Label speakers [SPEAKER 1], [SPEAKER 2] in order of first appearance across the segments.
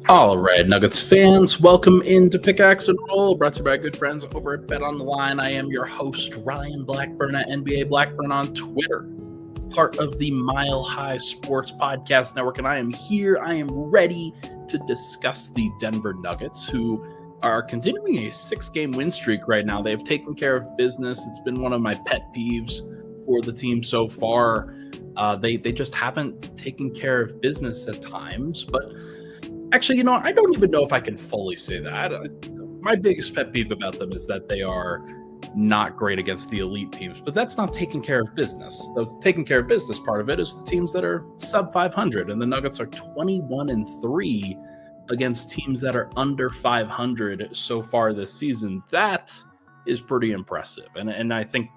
[SPEAKER 1] All right, Nuggets fans, welcome into Pickaxe and Roll, brought to you by our good friends over at BETONLINE. I am your host, Ryan Blackburn at NBA Blackburn on Twitter, part of the Mile High Sports Podcast Network, and I am here. I am ready to discuss the Denver Nuggets, who are continuing a 6-game win streak right now. They've taken care of business. It's been one of my pet peeves for the team so far. They just haven't taken care of business at times, but actually, I don't even know if I can fully say that. My biggest pet peeve about them is that they are not great against the elite teams, but that's not taking care of business. The taking care of business part of it is the teams that are sub 500, and the Nuggets are 21-3 against teams that are under 500 so far this season. That is pretty impressive, and I think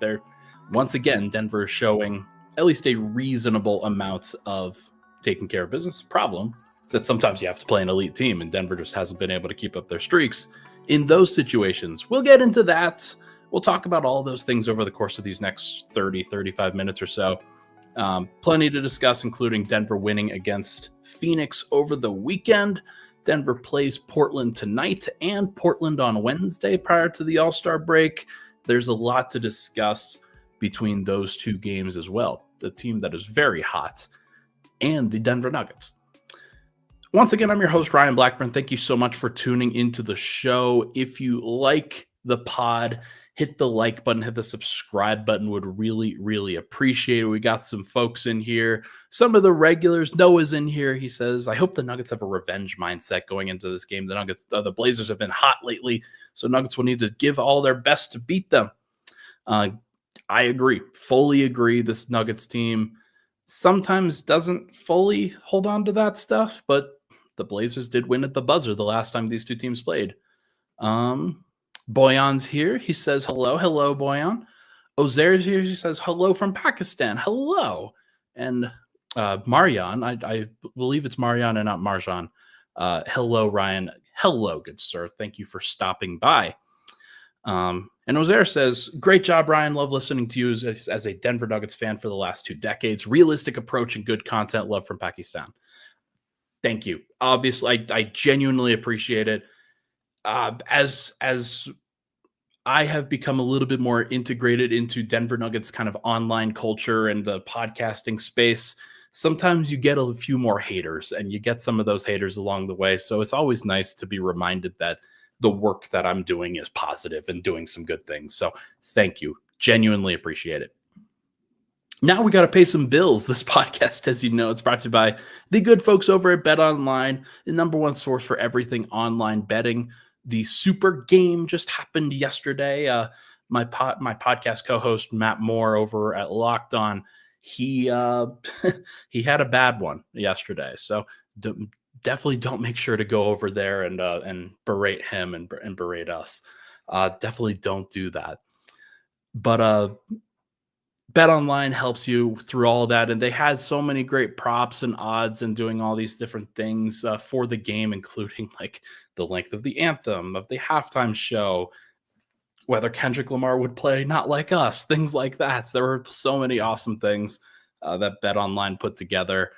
[SPEAKER 1] once again, Denver is showing at least a reasonable amount of taking care of business. Problem that sometimes you have to play an elite team, and Denver just hasn't been able to keep up their streaks in those situations. We'll get into that. We'll talk about all those things over the course of these next 35 minutes or so. Plenty to discuss, including Denver winning against Phoenix over the weekend. Denver plays Portland tonight and Portland on Wednesday prior to the All-Star break. There's a lot to discuss between those two games as well. The team that is very hot and the Denver Nuggets. Once again, I'm your host, Ryan Blackburn. Thank you so much for tuning into the show. If you like the pod, hit the like button, hit the subscribe button. Would really, really appreciate it. We got some folks in here. Some of the regulars. Noah's in here. He says, I hope the Nuggets have a revenge mindset going into this game. The Blazers have been hot lately, so Nuggets will need to give all their best to beat them. I agree. Fully agree. This Nuggets team sometimes doesn't fully hold on to that stuff, but the Blazers did win at the buzzer the last time these two teams played. Boyan's here. He says, hello. Hello, Boyan. Ozer's here. He says, hello from Pakistan. Hello. And Marian, I believe it's Marian and not Marjan. Hello, Ryan. Hello, good sir. Thank you for stopping by. And Ozair says, great job, Ryan. Love listening to you as a Denver Nuggets fan for the last 2 decades. Realistic approach and good content. Love from Pakistan. Thank you. Obviously, I genuinely appreciate it. As I have become a little bit more integrated into Denver Nuggets kind of online culture and the podcasting space, sometimes you get a few more haters, and you get some of those haters along the way. So it's always nice to be reminded that the work that I'm doing is positive and doing some good things. So thank you. Genuinely appreciate it. Now we got to pay some bills. This podcast, as you know, it's brought to you by the good folks over at BetOnline, the number one source for everything online betting. The Super Game just happened yesterday. My podcast co-host, Matt Moore over at Locked On, he had a bad one yesterday. So definitely don't make sure to go over there and berate him and berate us. Definitely don't do that. But BetOnline helps you through all of that, and they had so many great props and odds and doing all these different things for the game, including like the length of the anthem, of the halftime show, whether Kendrick Lamar would play Not Like Us, things like that. So there were so many awesome things that BetOnline put together.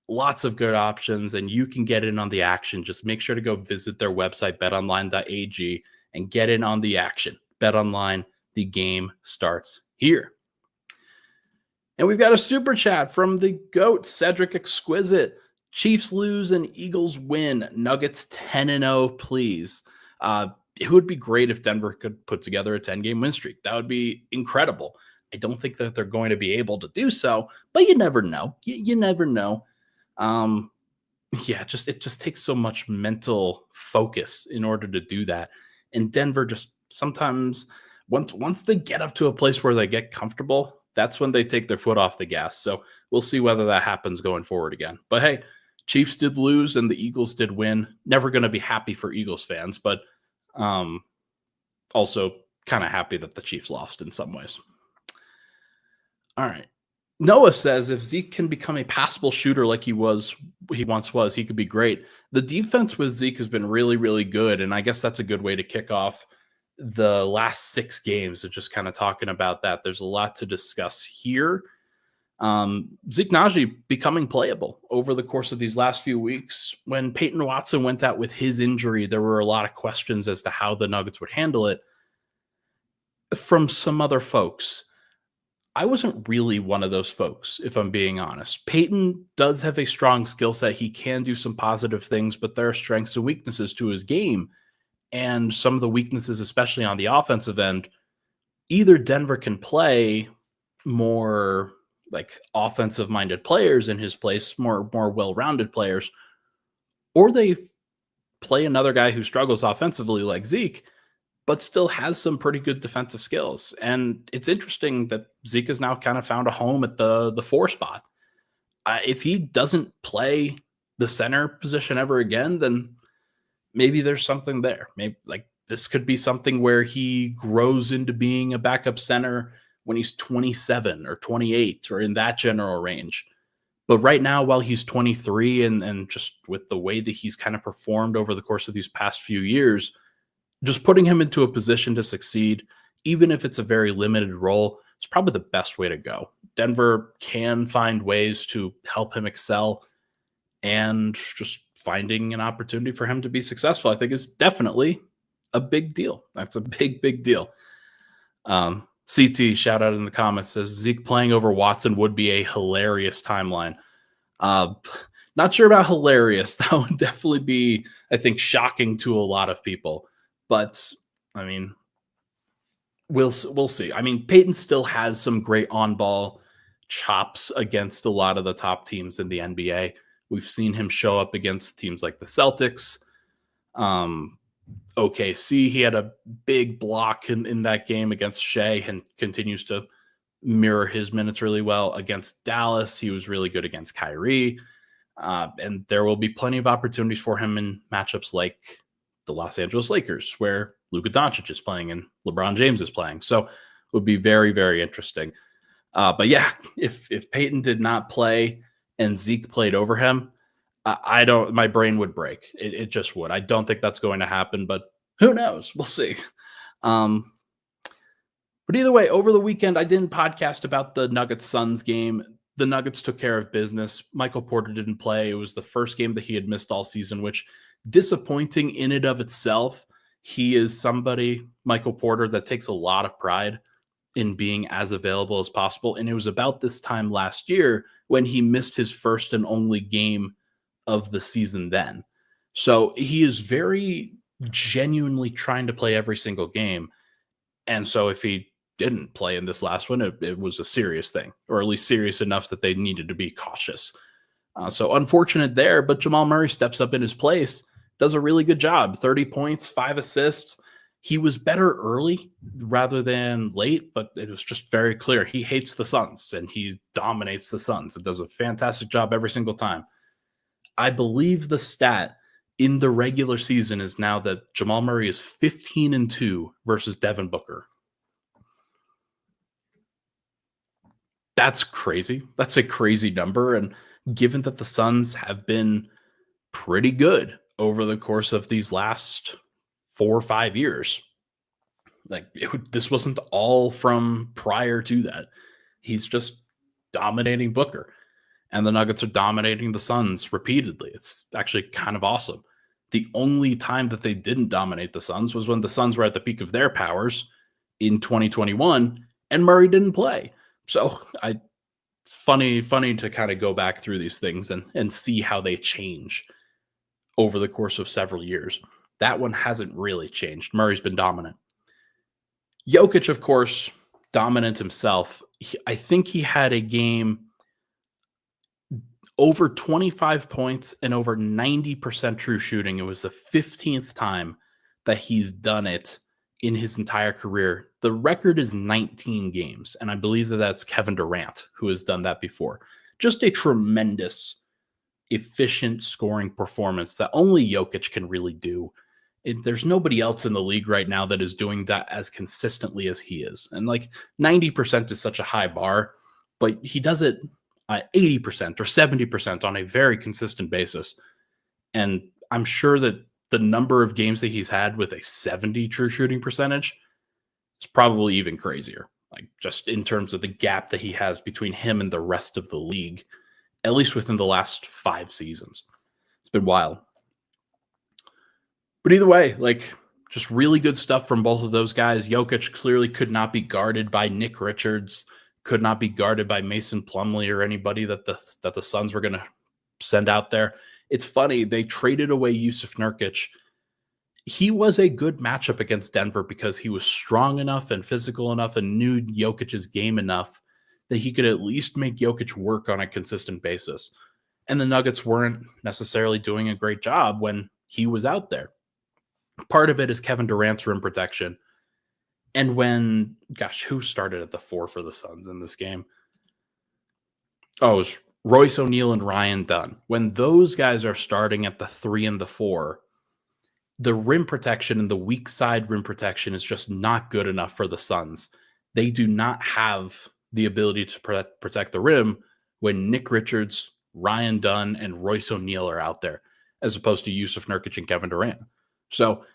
[SPEAKER 1] Lots of good options, and you can get in on the action. Just make sure to go visit their website, betonline.ag, and get in on the action. BetOnline, the game starts here. And we've got a super chat from the GOAT, Cedric Exquisite. Chiefs lose and Eagles win. Nuggets 10-0, please. It would be great if Denver could put together a 10-game win streak. That would be incredible. I don't think that they're going to be able to do so, but you never know. You never know. It just takes so much mental focus in order to do that. And Denver just sometimes, once they get up to a place where they get comfortable, that's when they take their foot off the gas. So we'll see whether that happens going forward again. But hey, Chiefs did lose and the Eagles did win. Never going to be happy for Eagles fans, but also kind of happy that the Chiefs lost in some ways. All right. Noah says if Zeke can become a passable shooter like he once was, he could be great. The defense with Zeke has been really, really good. And I guess that's a good way to kick off the last 6 games of just kind of talking about that. There's a lot to discuss here. Zeke Naji becoming playable over the course of these last few weeks. When Peyton Watson went out with his injury, there were a lot of questions as to how the Nuggets would handle it from some other folks. I wasn't really one of those folks, if I'm being honest. Peyton does have a strong skill set. He can do some positive things, but there are strengths and weaknesses to his game. And some of the weaknesses, especially on the offensive end, either Denver can play more like offensive minded players in his place, more well-rounded players, or they play another guy who struggles offensively like Zeke, but still has some pretty good defensive skills. And it's interesting that Zeke has now kind of found a home at the 4 spot. If he doesn't play the center position ever again, then maybe there's something there. Maybe like this could be something where he grows into being a backup center when he's 27 or 28 or in that general range. But right now, while he's 23 and just with the way that he's kind of performed over the course of these past few years, just putting him into a position to succeed, even if it's a very limited role, is probably the best way to go. Denver can find ways to help him excel, and just finding an opportunity for him to be successful, I think, is definitely a big deal. That's a big deal. CT, shout out in the comments, says Zeke playing over Watson would be a hilarious timeline. Not sure about hilarious. That would definitely be, I think, shocking to a lot of people. But, I mean, we'll see. I mean, Peyton still has some great on-ball chops against a lot of the top teams in the NBA. We've seen him show up against teams like the Celtics. OKC, he had a big block in that game against Shea and continues to mirror his minutes really well. Against Dallas, he was really good against Kyrie. And there will be plenty of opportunities for him in matchups like the Los Angeles Lakers, where Luka Doncic is playing and LeBron James is playing. So it would be very, very interesting. But yeah, if Peyton did not play and Zeke played over him, my brain would break. It just would. I don't think that's going to happen, but who knows? We'll see. But either way, over the weekend, I didn't podcast about the Nuggets-Suns game. The Nuggets took care of business. Michael Porter didn't play. It was the first game that he had missed all season, which disappointing in and of itself. He is somebody, Michael Porter, that takes a lot of pride in being as available as possible. And it was about this time last year when he missed his first and only game of the season then. So he is very genuinely trying to play every single game. And so if he didn't play in this last one, it was a serious thing, or at least serious enough that they needed to be cautious. So unfortunate there, but Jamal Murray steps up in his place, does a really good job. 30 points, 5 assists. He was better early rather than late, but it was just very clear. He hates the Suns, and he dominates the Suns. It does a fantastic job every single time. I believe the stat in the regular season is now that Jamal Murray is 15-2 versus Devin Booker. That's crazy. That's a crazy number. And given that the Suns have been pretty good over the course of these last 4 or 5 years, like this wasn't all from prior to that. He's just dominating Booker. And the Nuggets are dominating the Suns repeatedly. It's actually kind of awesome. The only time that they didn't dominate the Suns was when the Suns were at the peak of their powers in 2021 and Murray didn't play. So funny to kind of go back through these things and see how they change over the course of several years. That one hasn't really changed. Murray's been dominant. Jokic, of course, dominant himself. I think he had a game over 25 points and over 90% true shooting. It was the 15th time that he's done it in his entire career. The record is 19 games, and I believe that that's Kevin Durant who has done that before. Just a tremendous, efficient scoring performance that only Jokic can really do. There's nobody else in the league right now that is doing that as consistently as he is. And like 90% is such a high bar, but he does it 80% or 70% on a very consistent basis. And I'm sure that the number of games that he's had with a 70 true shooting percentage is probably even crazier. like just in terms of the gap that he has between him and the rest of the league, at least within the last 5 seasons. It's been wild. But either way, like just really good stuff from both of those guys. Jokic clearly could not be guarded by Nick Richards, could not be guarded by Mason Plumlee or anybody that the Suns were going to send out there. It's funny, they traded away Yusuf Nurkic. He was a good matchup against Denver because he was strong enough and physical enough and knew Jokic's game enough that he could at least make Jokic work on a consistent basis. And the Nuggets weren't necessarily doing a great job when he was out there. Part of it is Kevin Durant's rim protection. And when, who started at the 4 for the Suns in this game? Oh, it was Royce O'Neal and Ryan Dunn. When those guys are starting at the 3 and the 4, the rim protection and the weak side rim protection is just not good enough for the Suns. They do not have the ability to protect the rim when Nick Richards, Ryan Dunn, and Royce O'Neal are out there, as opposed to Yusuf Nurkic and Kevin Durant. So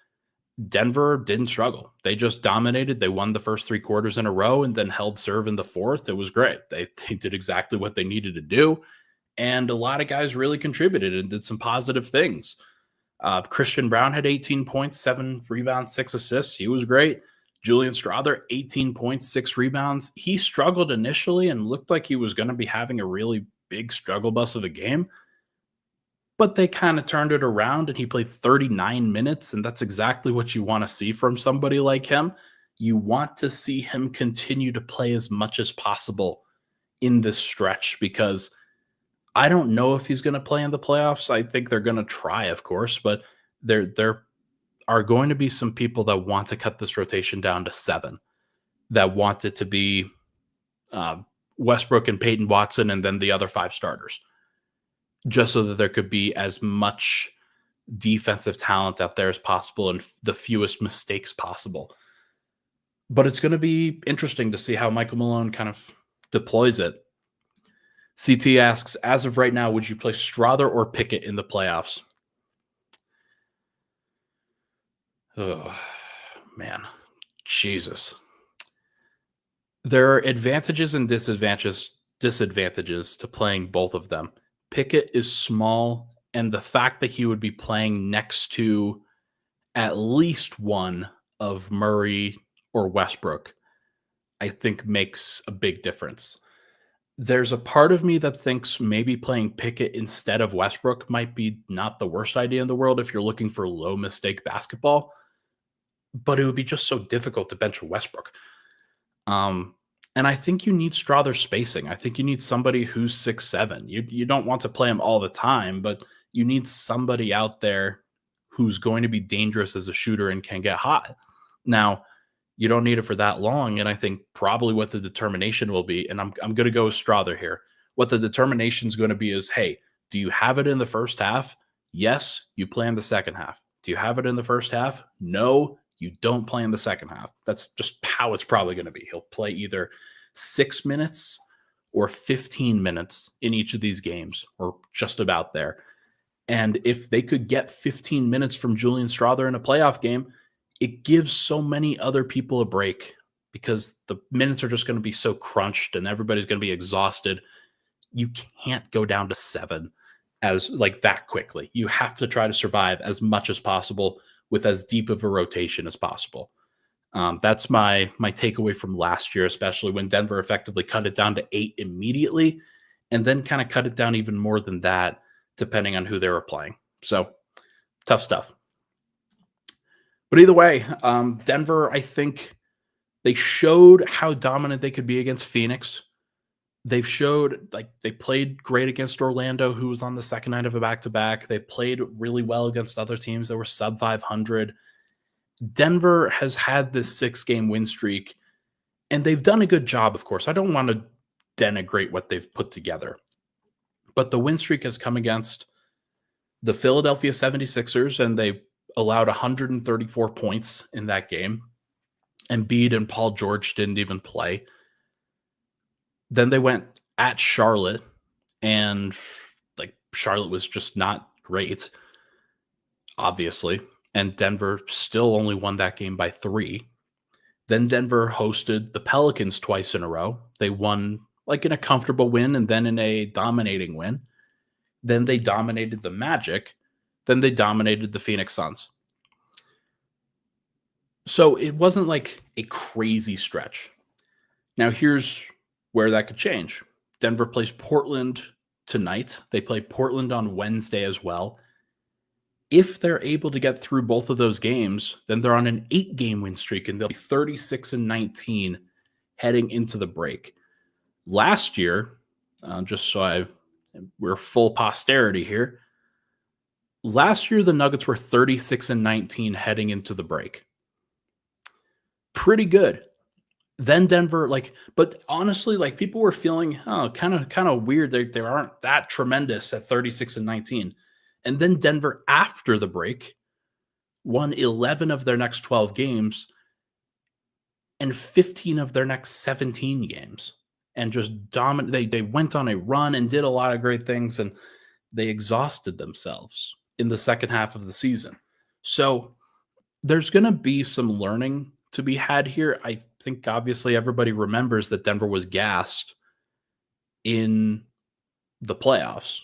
[SPEAKER 1] Denver didn't struggle. They just dominated. They won the first 3 quarters in a row and then held serve in the 4th. It was great. They did exactly what they needed to do. And a lot of guys really contributed and did some positive things. Christian Brown had 18 points, 7 rebounds, 6 assists. He was great. Julian Strawther, 18 points, 6 rebounds. He struggled initially and looked like he was going to be having a really big struggle bus of a game. But they kind of turned it around and he played 39 minutes. And that's exactly what you want to see from somebody like him. You want to see him continue to play as much as possible in this stretch because I don't know if he's going to play in the playoffs. I think they're going to try, of course, but there are going to be some people that want to cut this rotation down to 7, that want it to be Westbrook and Peyton Watson and then the other 5 starters, just so that there could be as much defensive talent out there as possible and the fewest mistakes possible. But it's going to be interesting to see how Michael Malone kind of deploys it. CT asks, as of right now, would you play Strawther or Pickett in the playoffs? Oh, man. Jesus. There are advantages and disadvantages to playing both of them. Pickett is small, and the fact that he would be playing next to at least one of Murray or Westbrook, I think makes a big difference. There's a part of me that thinks maybe playing Pickett instead of Westbrook might be not the worst idea in the world if you're looking for low mistake basketball, but it would be just so difficult to bench Westbrook. And I think you need Strawther spacing. I think you need somebody who's 6'7". You don't want to play him all the time, but you need somebody out there who's going to be dangerous as a shooter and can get hot. Now, you don't need it for that long, and I think probably what the determination will be, and I'm going to go with Strawther here. What the determination is going to be is, hey, do you have it in the first half? Yes, you play in the second half. Do you have it in the first half? No, you don't play in the second half. That's just how it's probably going to be. He'll play either 6 minutes or 15 minutes in each of these games, or just about there. And if they could get 15 minutes from Julian Strawther in a playoff game, it gives so many other people a break because the minutes are just going to be so crunched and everybody's going to be exhausted. You can't go down to 7 as like that quickly. You have to try to survive as much as possible with as deep of a rotation as possible. That's my takeaway from last year, especially when Denver effectively cut it down to 8 immediately and then kind of cut it down even more than that, depending on who they were playing. So tough stuff. But either way, Denver, I think they showed how dominant they could be against Phoenix. They've showed like they played great against Orlando, who was on the second night of a back-to-back. They played really well against other teams that were sub 500. Denver has had this 6-game win streak, and they've done a good job, of course. I don't want to denigrate what they've put together, but the win streak has come against the Philadelphia 76ers, and they allowed 134 points in that game. Embiid and Paul George didn't even play. Then they went at Charlotte, and like Charlotte was just not great, obviously. And Denver still only won that game by 3. Then Denver hosted the Pelicans twice in a row. They won like in a comfortable win and then in a dominating win. Then they dominated the Magic. Then they dominated the Phoenix Suns. So it wasn't like a crazy stretch. Now here's where that could change. Denver plays Portland tonight. They play Portland on Wednesday as well. If they're able to get through both of those games, then they're on an 8-game win streak and they'll be 36-19 heading into the break. Last year, just so we're full posterity here. Last year, the Nuggets were 36-19 heading into the break. Pretty good. Then Denver, but honestly, people were feeling, kind of weird. They aren't that tremendous at 36-19. And then Denver, after the break, won 11 of their next 12 games and 15 of their next 17 games. And just dominate. They went on a run and did a lot of great things, and they exhausted themselves in the second half of the season. So there's going to be some learning to be had here. I think obviously everybody remembers that Denver was gassed in the playoffs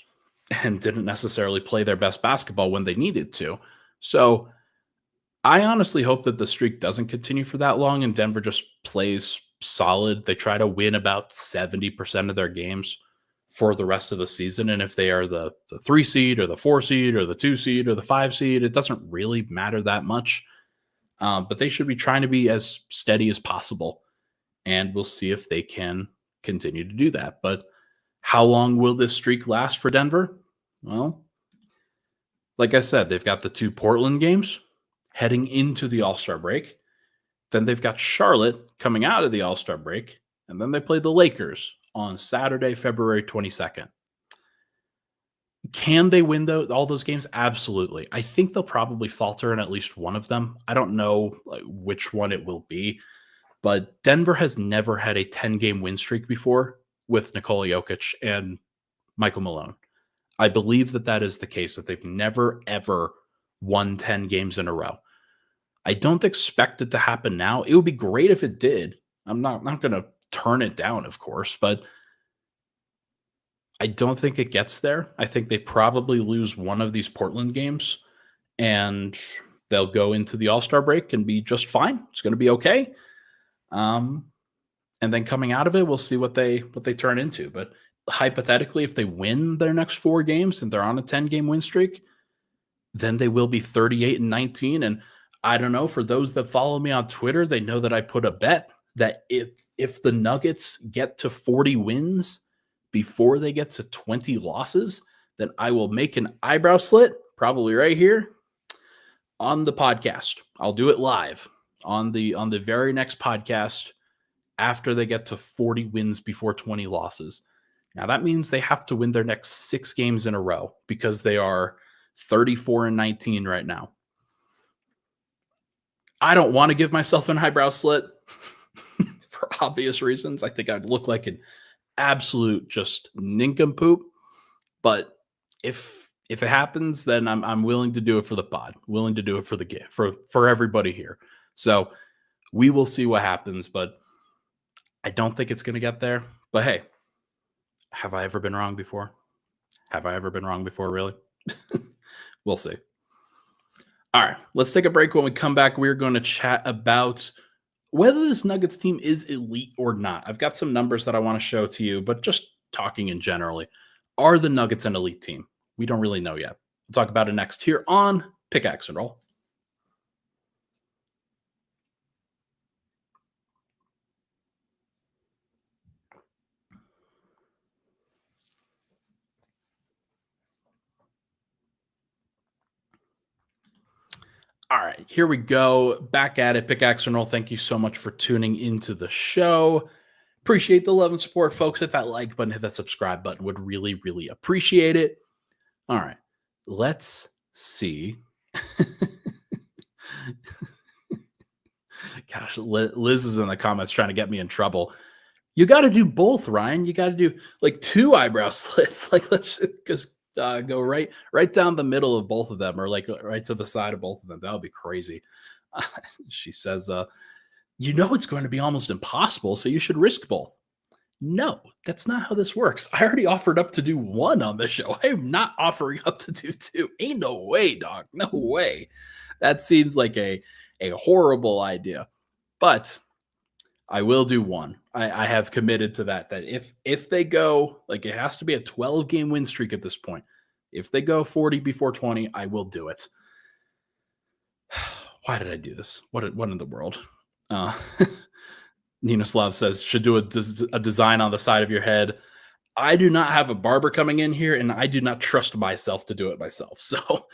[SPEAKER 1] and didn't necessarily play their best basketball when they needed to. So I honestly hope that the streak doesn't continue for that long and Denver just plays solid. They try to win about 70% of their games for the rest of the season. And if they are the 3 seed or the 4 seed or the 2 seed or the 5 seed, it doesn't really matter that much. But they should be trying to be as steady as possible. And we'll see if they can continue to do that. But how long will this streak last for Denver? Well, like I said, they've got the 2 Portland games heading into the All-Star break. Then they've got Charlotte coming out of the All-Star break. And then they play the Lakers on Saturday, February 22nd. Can they win all those games? Absolutely. I think they'll probably falter in at least one of them. I don't know which one it will be. But Denver has never had a 10-game win streak before with Nikola Jokic and Michael Malone. I believe that is the case, that they've never, ever won 10 games in a row. I don't expect it to happen now. It would be great if it did. I'm not going to turn it down, of course, but I don't think it gets there. I think they probably lose one of these Portland games and they'll go into the All-Star break and be just fine. It's going to be okay. And then coming out of it, we'll see what they turn into. But hypothetically, if they win their next 4 games and they're on a 10-game win streak, then they will be 38-19. And I don't know, for those that follow me on Twitter, they know that I put a bet that if the Nuggets get to 40 wins before they get to 20 losses, then I will make an eyebrow slit, probably right here on the podcast. I'll do it live on the very next podcast after they get to 40 wins before 20 losses. Now that means they have to win their next 6 games in a row because they are 34-19 right now. I don't want to give myself an eyebrow slit for obvious reasons. I think I'd look like an absolute just nincompoop. But if it happens, then I'm willing to do it for the pod, willing to do it for the game, for everybody here. So we will see what happens, but I don't think it's going to get there. But hey, have I ever been wrong before? Have I ever been wrong before, really? We'll see. All right, let's take a break. When we come back, we're going to chat about whether this Nuggets team is elite or not. I've got some numbers that I want to show to you, but just talking in generally, are the Nuggets an elite team? We don't really know yet. We'll talk about it next here on Pickaxe and Roll. All right, here we go. Back at it. Pickaxe and Roll. Thank you so much for tuning into the show. Appreciate the love and support, folks. Hit that like button, hit that subscribe button. Would really, really appreciate it. All right, let's see. Gosh, Liz is in the comments trying to get me in trouble. You got to do both, Ryan. You got to do like 2 eyebrow slits. Like, let's just go right down the middle of both of them, or like right to the side of both of them. That would be crazy. She says, you know it's going to be almost impossible, so you should risk both. No, that's not how this works. I already offered up to do one on the show. I am not offering up to do two. Ain't no way, dog. No way. That seems like a horrible idea. But I will do one. I have committed to that. That if they go, like, it has to be a 12-game win streak at this point. If they go 40 before 20, I will do it. Why did I do this? What in the world? Ninoslav says, should do a design on the side of your head. I do not have a barber coming in here, and I do not trust myself to do it myself. So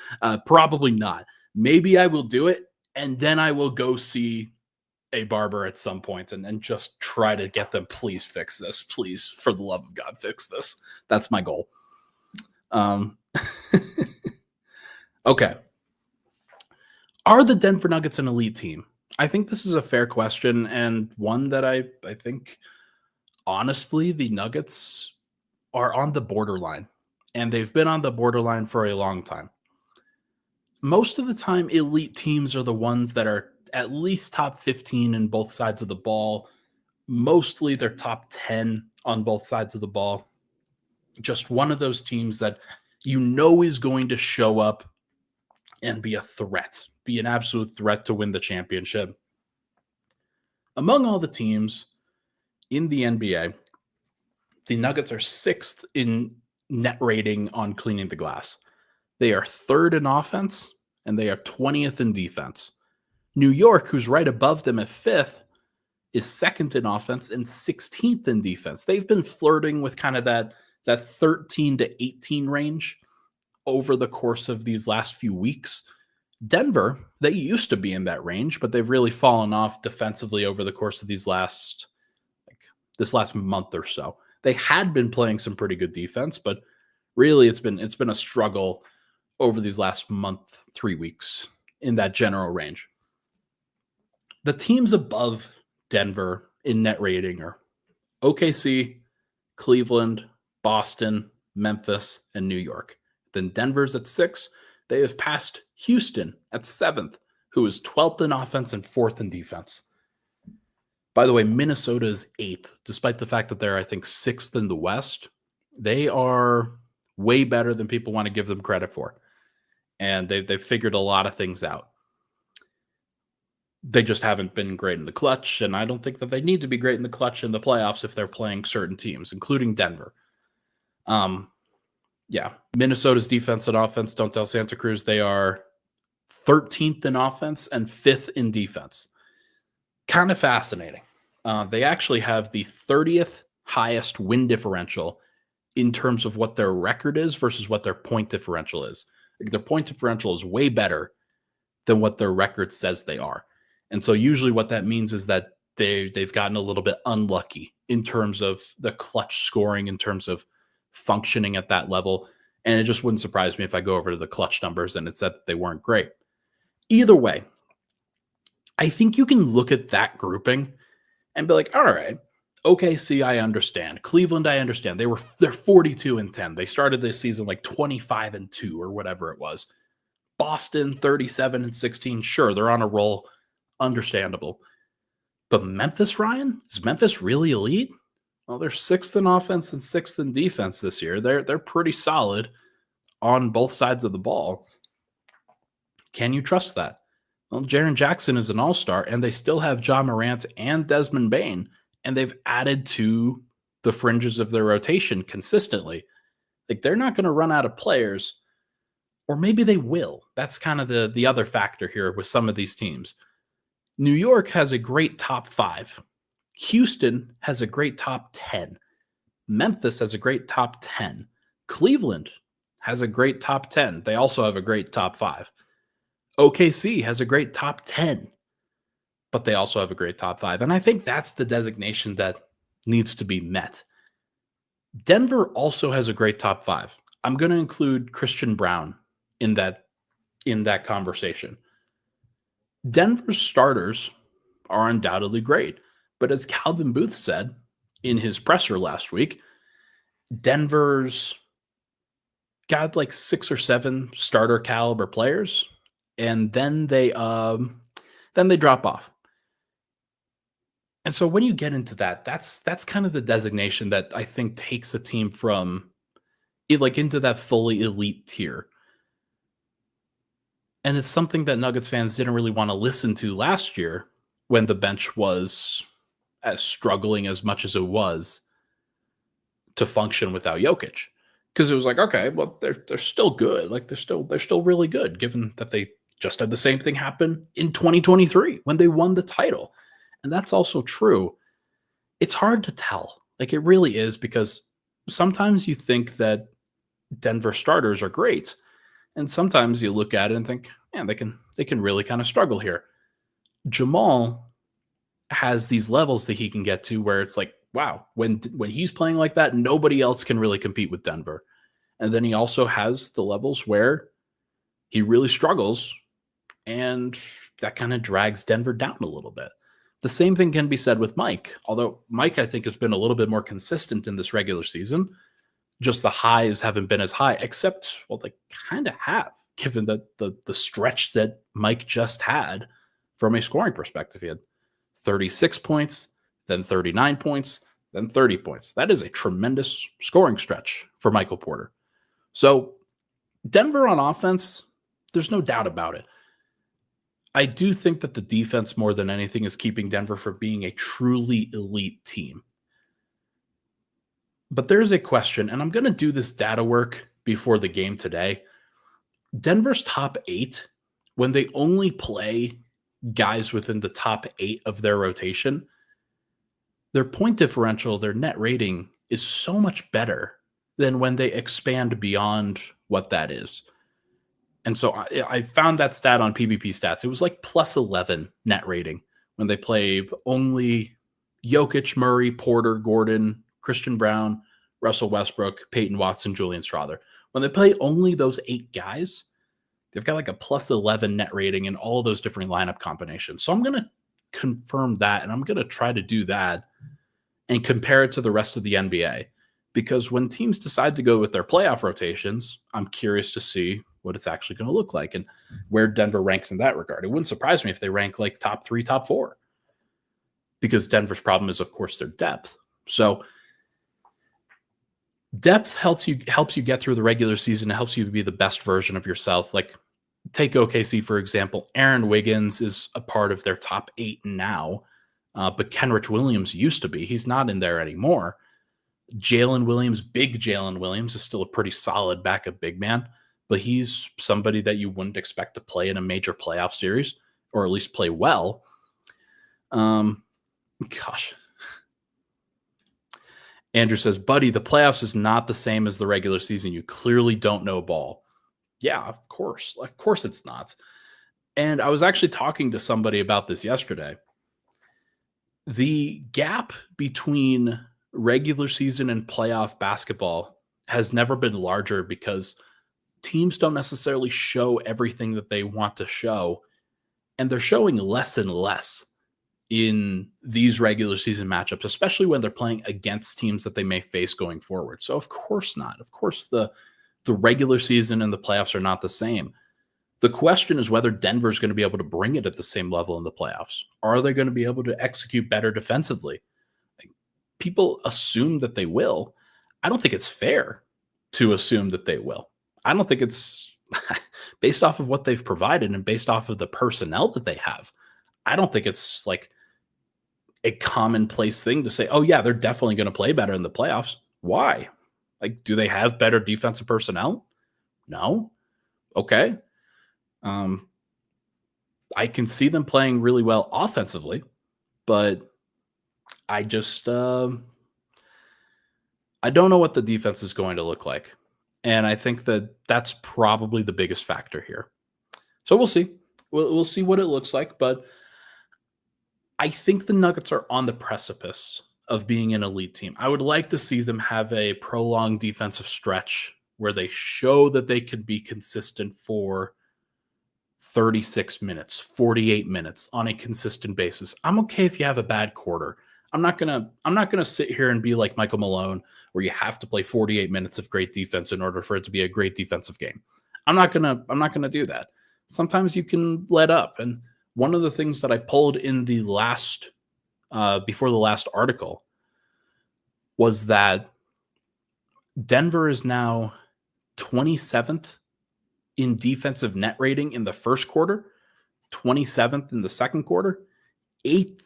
[SPEAKER 1] probably not. Maybe I will do it, and then I will go see a barber at some point and just try to get them, please fix this. Please, for the love of God, fix this. That's my goal. Okay. Are the Denver Nuggets an elite team? I think this is a fair question, and one that I think, honestly, the Nuggets are on the borderline, and they've been on the borderline for a long time. Most of the time, elite teams are the ones that are at least top 15 in both sides of the ball. Mostly they're top 10 on both sides of the ball. Just one of those teams that you know is going to show up and be a threat, be an absolute threat to win the championship. Among all the teams in the NBA, the Nuggets are 6th in net rating on cleaning the glass. They are 3rd in offense, and they are 20th in defense. New York, who's right above them at 5th, is 2nd in offense and 16th in defense. They've been flirting with kind of that 13 to 18 range over the course of these last few weeks. Denver, they used to be in that range, but they've really fallen off defensively over the course of this last month or so. They had been playing some pretty good defense, but really it's been a struggle over these last month, 3 weeks in that general range. The teams above Denver in net rating are OKC, Cleveland, Boston, Memphis, and New York. Then Denver's at 6. They have passed Houston at 7th, who is 12th in offense and 4th in defense. By the way, Minnesota is 8th, despite the fact that they're, I think, 6th in the West. They are way better than people want to give them credit for. And they've figured a lot of things out. They just haven't been great in the clutch, and I don't think that they need to be great in the clutch in the playoffs if they're playing certain teams, including Denver. Minnesota's defense and offense, don't tell Santa Cruz, they are 13th in offense and 5th in defense. Kind of fascinating. They actually have the 30th highest win differential in terms of what their record is versus what their point differential is. Like, their point differential is way better than what their record says they are. And so usually what that means is that they've gotten a little bit unlucky in terms of the clutch scoring, in terms of functioning at that level. And it just wouldn't surprise me if I go over to the clutch numbers and it said that they weren't great. Either way, I think you can look at that grouping and be like, all right, OKC, I understand. Cleveland, I understand. They're 42-10. They started this season like 25-2 or whatever it was. Boston, 37-16. Sure, they're on a roll. Understandable. But Memphis, Ryan? Is Memphis really elite? Well, they're 6th in offense and 6th in defense this year. They're pretty solid on both sides of the ball. Can you trust that? Well, Jaren Jackson is an all-star, and they still have Ja Morant and Desmond Bane, and they've added to the fringes of their rotation consistently. Like, they're not going to run out of players, or maybe they will. That's kind of the other factor here with some of these teams. New York has a great top 5. Houston has a great top 10. Memphis has a great top 10. Cleveland has a great top 10. They also have a great top 5. OKC has a great top 10, but they also have a great top 5. And I think that's the designation that needs to be met. Denver also has a great top 5. I'm going to include Christian Brown in that conversation. Denver's starters are undoubtedly great, but as Calvin Booth said in his presser last week, Denver's got like 6 or 7 starter caliber players, and then they drop off. And so when you get into that, that's kind of the designation that I think takes a team from like into that fully elite tier. And it's something that Nuggets fans didn't really want to listen to last year when the bench was as struggling as much as it was to function without Jokic. Because it was like, okay, well, they're still good. Like they're still really good, given that they just had the same thing happen in 2023 when they won the title. And that's also true. It's hard to tell. Like it really is, because sometimes you think that Denver starters are great. And sometimes you look at it and think, man, they can really kind of struggle here. Jamal has these levels that he can get to where it's like, wow, when he's playing like that, nobody else can really compete with Denver. And then he also has the levels where he really struggles, and that kind of drags Denver down a little bit. The same thing can be said with Mike, although Mike, I think, has been a little bit more consistent in this regular season. Just the highs haven't been as high, except, well, they kind of have, given the stretch that Mike just had from a scoring perspective. He had 36 points, then 39 points, then 30 points. That is a tremendous scoring stretch for Michael Porter. So Denver on offense, there's no doubt about it. I do think that the defense, more than anything, is keeping Denver from being a truly elite team. But there's a question, and I'm going to do this data work before the game today. Denver's top 8, when they only play guys within the top 8 of their rotation, their point differential, their net rating is so much better than when they expand beyond what that is. And so I found that stat on PBP stats. It was like plus 11 net rating when they play only Jokic, Murray, Porter, Gordon, Christian Brown, Russell Westbrook, Peyton Watson, Julian Strawther. When they play only those 8 guys, they've got like a plus 11 net rating in all those different lineup combinations. So I'm going to confirm that, and I'm going to try to do that and compare it to the rest of the NBA. Because when teams decide to go with their playoff rotations, I'm curious to see what it's actually going to look like and where Denver ranks in that regard. It wouldn't surprise me if they rank like top 3, top 4. Because Denver's problem is, of course, their depth. So depth helps you get through the regular season. It helps you be the best version of yourself. Like, take OKC, for example. Aaron Wiggins is a part of their top 8 now, but Kenrich Williams used to be. He's not in there anymore. Jalen Williams, big Jalen Williams, is still a pretty solid backup big man, but he's somebody that you wouldn't expect to play in a major playoff series, or at least play well. Gosh. Andrew says, buddy, the playoffs is not the same as the regular season. You clearly don't know ball. Yeah, of course. Of course it's not. And I was actually talking to somebody about this yesterday. The gap between regular season and playoff basketball has never been larger because teams don't necessarily show everything that they want to show, and they're showing less and less in these regular season matchups, especially when they're playing against teams that they may face going forward. So of course not. Of course the regular season and the playoffs are not the same. The question is whether Denver's going to be able to bring it at the same level in the playoffs. Are they going to be able to execute better defensively? People assume that they will. I don't think it's fair to assume that they will. I don't think it's based off of what they've provided and based off of the personnel that they have. I don't think it's like a commonplace thing to say, oh yeah, they're definitely going to play better in the playoffs. Why? Like, do they have better defensive personnel? No. Okay. I can see them playing really well offensively, but I just I don't know what the defense is going to look like. And I think that that's probably the biggest factor here. So we'll see. We'll see what it looks like, but I think the Nuggets are on the precipice of being an elite team. I would like to see them have a prolonged defensive stretch where they show that they can be consistent for 36 minutes, 48 minutes on a consistent basis. I'm okay if you have a bad quarter. I'm not gonna sit here and be like Michael Malone, where you have to play 48 minutes of great defense in order for it to be a great defensive game. I'm not gonna do that. Sometimes you can let up. And one of the things that I pulled in the last before the last article was that Denver is now 27th in defensive net rating in the first quarter, 27th in the second quarter, 8th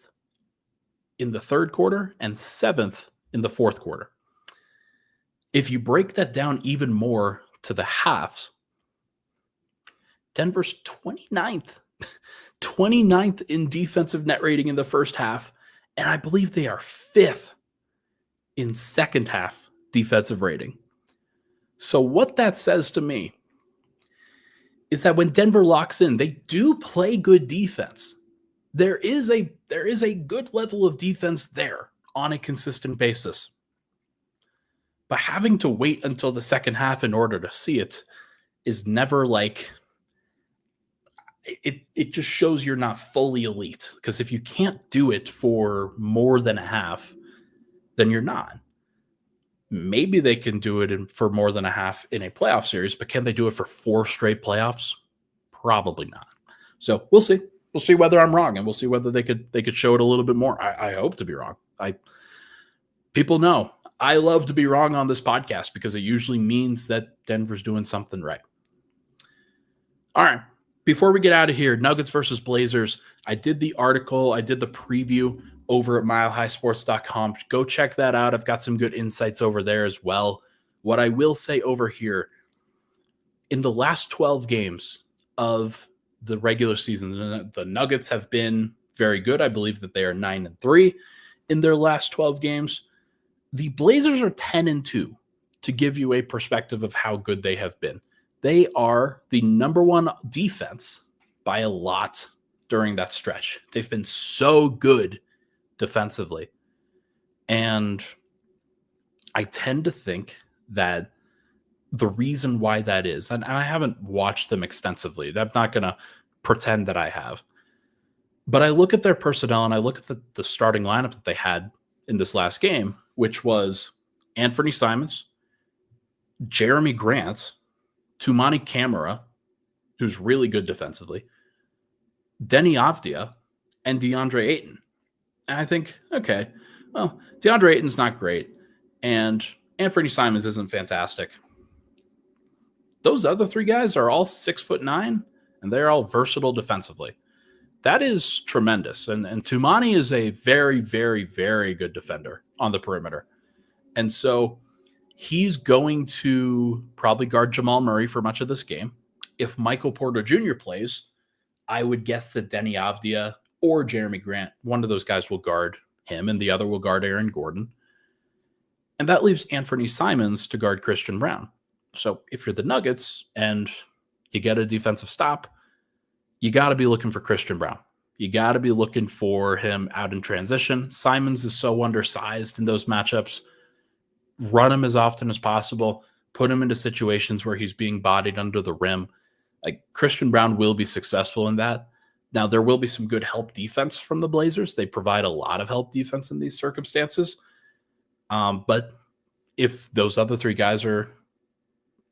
[SPEAKER 1] in the third quarter, and 7th in the fourth quarter. If you break that down even more to the halves, Denver's 29th. 29th in defensive net rating in the first half, and I believe they are 5th in second half defensive rating. So what that says to me is that when Denver locks in, they do play good defense. There is a good level of defense there on a consistent basis. But having to wait until the second half in order to see it is never like it just shows you're not fully elite. Because if you can't do it for more than a half, then you're not. Maybe they can do it for more than a half in a playoff series, but can they do it for 4 straight playoffs? Probably not. So we'll see. We'll see whether I'm wrong, and we'll see whether they could show it a little bit more. I hope to be wrong. People know I love to be wrong on this podcast because it usually means that Denver's doing something right. All right. Before we get out of here, Nuggets versus Blazers. I did the article. I did the preview over at milehighsports.com. Go check that out. I've got some good insights over there as well. What I will say over here, in the last 12 games of the regular season, the Nuggets have been very good. I believe that they are 9-3 in their last 12 games. The Blazers are 10-2, to give you a perspective of how good they have been. They are the number one defense by a lot during that stretch. They've been so good defensively. And I tend to think that the reason why that is, and I haven't watched them extensively. I'm not going to pretend that I have. But I look at their personnel and I look at the starting lineup that they had in this last game, which was Anthony Simons, Jeremy Grant, Tumani Camara, who's really good defensively, Denny Avdia, and DeAndre Ayton. And I think, okay, well, DeAndre Ayton's not great, and Anthony Simons isn't fantastic. Those other 3 guys are all 6'9", and they're all versatile defensively. That is tremendous. And Tumani is a very, very, very good defender on the perimeter. And so he's going to probably guard Jamal Murray for much of this game. If Michael Porter Jr. plays, I would guess that Denny Avdia or Jeremy Grant, one of those guys will guard him and the other will guard Aaron Gordon. And that leaves Anthony Simons to guard Christian Brown. So if you're the Nuggets and you get a defensive stop, you got to be looking for Christian Brown. You got to be looking for him out in transition. Simons is so undersized in those matchups. Run him as often as possible. Put him into situations where he's being bodied under the rim. Like, Christian Brown will be successful in that. Now, there will be some good help defense from the Blazers. They provide a lot of help defense in these circumstances. But if those other 3 guys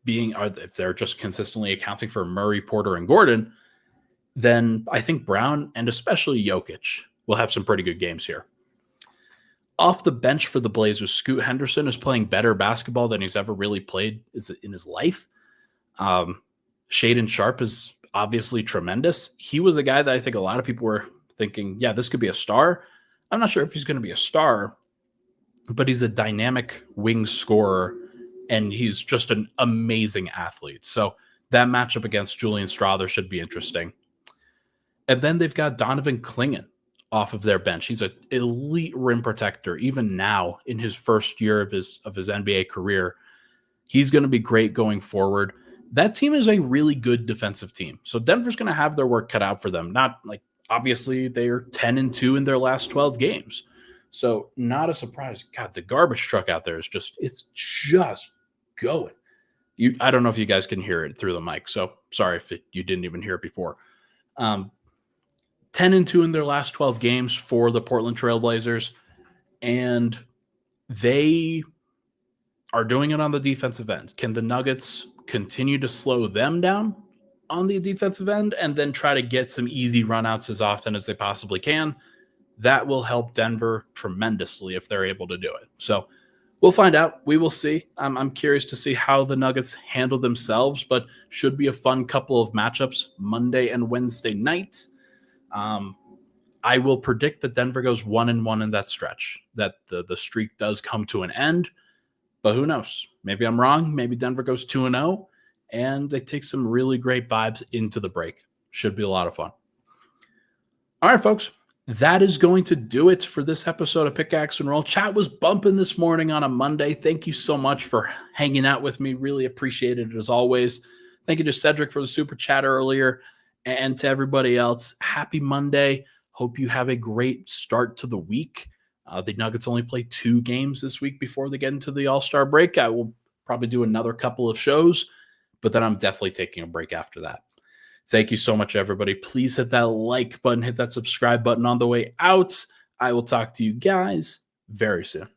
[SPEAKER 1] if they're just consistently accounting for Murray, Porter, and Gordon, then I think Brown and especially Jokic will have some pretty good games here. Off the bench for the Blazers, Scoot Henderson is playing better basketball than he's ever really played in his life. Shaedon Sharpe is obviously tremendous. He was a guy that I think a lot of people were thinking, yeah, this could be a star. I'm not sure if he's going to be a star, but he's a dynamic wing scorer, and he's just an amazing athlete. So that matchup against Julian Strawther should be interesting. And then they've got Donovan Clingan off of their bench. He's an elite rim protector, even now in his first year of his NBA career. He's going to be great going forward. That team is a really good defensive team. So Denver's going to have their work cut out for them. Not like, obviously they're 10-2 in their last 12 games. So not a surprise. God, the garbage truck out there is just going. I don't know if you guys can hear it through the mic. So sorry if you didn't even hear it before. 10-2 in their last 12 games for the Portland Trail Blazers. And they are doing it on the defensive end. Can the Nuggets continue to slow them down on the defensive end and then try to get some easy runouts as often as they possibly can? that will help Denver tremendously if they're able to do it. So we'll find out. We will see. I'm curious to see how the Nuggets handle themselves, but should be a fun couple of matchups Monday and Wednesday night. I will predict that Denver goes 1-1 in that stretch, that the streak does come to an end, but who knows? Maybe I'm wrong. Maybe Denver goes 2-0, and they take some really great vibes into the break. Should be a lot of fun. All right, folks. That is going to do it for this episode of Pickaxe and Roll. Chat was bumping this morning on a Monday. Thank you so much for hanging out with me. Really appreciate it as always. Thank you to Cedric for the super chat earlier, and to everybody else. Happy Monday. Hope you have a great start to the week. The Nuggets only play 2 games this week before they get into the All-Star break. I will probably do another couple of shows, but then I'm definitely taking a break after that. Thank you so much, everybody. Please hit that like button, hit that subscribe button on the way out. I will talk to you guys very soon.